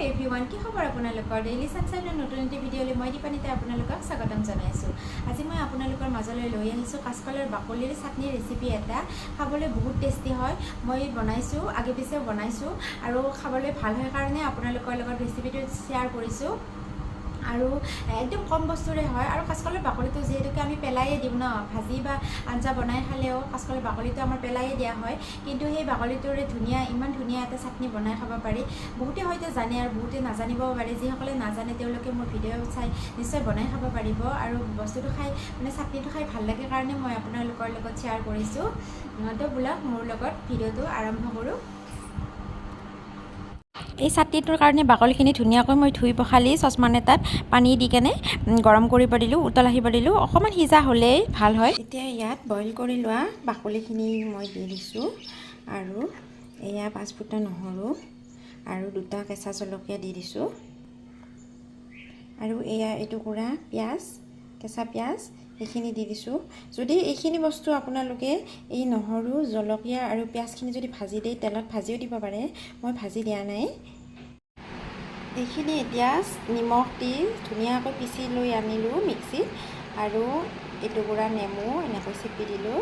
Everyone, কি খবৰ আপোনালোকৰ? ডেইলি ছানশ্বাইনৰ নতুন এটি ভিডিঅ'লৈ মই দীপানিতে আপোনালোকক স্বাগতম জনাইছোঁ। আজি মই আপোনালোকৰ মাজলৈ লৈ আহিছোঁ কাঁচকলৰ বাকলিৰ চাটনিৰ ৰেচিপি এটা। খাবলৈ বহুত টেষ্টি হয়। মই বনাইছোঁ, আগে পিছে বনাইছোঁ আৰু খাবলৈ ভাল হয় কাৰণে আপোনালোকৰ লগত ৰেচিপিটো শ্বেয়াৰ কৰিছোঁ। আৰু একদম কম বস্তুৰে হয় আৰু কাঁচকলৰ বাকলিটো যিহেতুকে আমি পেলাইয়ে দিওঁ ন, ভাজি বা আঞ্জা বনাই খালেও কাঁচকলৰ বাকলিটো আমাৰ পেলাইয়ে দিয়া হয়, কিন্তু সেই বাকলিটোৰে ইমান ধুনীয়া এটা চাটনি বনাই খাব পাৰি। বহুতে হয়তো জানে আৰু বহুতে নাজানিবও পাৰে। যিসকলে নাজানে তেওঁলোকে মোৰ ভিডিঅ' চাই নিশ্চয় বনাই খাব পাৰিব আৰু বস্তুটো খাই চাটনিটো খাই ভাল লাগে কাৰণে মই আপোনালোকৰ লগত শ্বেয়াৰ কৰিছোঁ। তো বোলক মোৰ লগত ভিডিঅ'টো আৰম্ভ কৰোঁ। এই চাটনিটোৰ কাৰণে বাকলিখিনি ধুনীয়াকৈ মই ধুই পখালি চচপেন এটাত পানী দি কেনে গৰম কৰিব দিলোঁ, উতল আহিব দিলোঁ। অকণমান সিজা হ'লেই ভাল হয়। এতিয়া ইয়াত বইল কৰি লোৱা বাকলিখিনি মই দি দিছোঁ আৰু এয়া 5 ফুটা নহৰু আৰু 2টা কেঁচা জলকীয়া দি দিছোঁ আৰু এয়া এটুকুৰা পিঁয়াজ, কেঁচা পিঁয়াজ এইখিনি দি দিছোঁ। যদি এইখিনি বস্তু আপোনালোকে এই নহৰু, জলকীয়া আৰু পিঁয়াজখিনি যদি ভাজি দিয়ে তেলত ভাজিও দিব পাৰে, মই ভাজি দিয়া নাই। এইখিনি এতিয়া নিমখ দি ধুনীয়াকৈ পিচি লৈ আনিলোঁ মিক্সিত আৰু এটুকুৰা নেমু এনেকৈ চেপি দিলোঁ।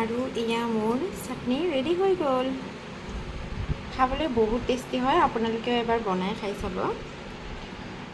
আৰু এয়া মোৰ চাটনি ৰেডি হৈ গ'ল। খাবলৈ বহুত টেষ্টি হয়, আপোনালোকেও এবাৰ বনাই খাই চাব।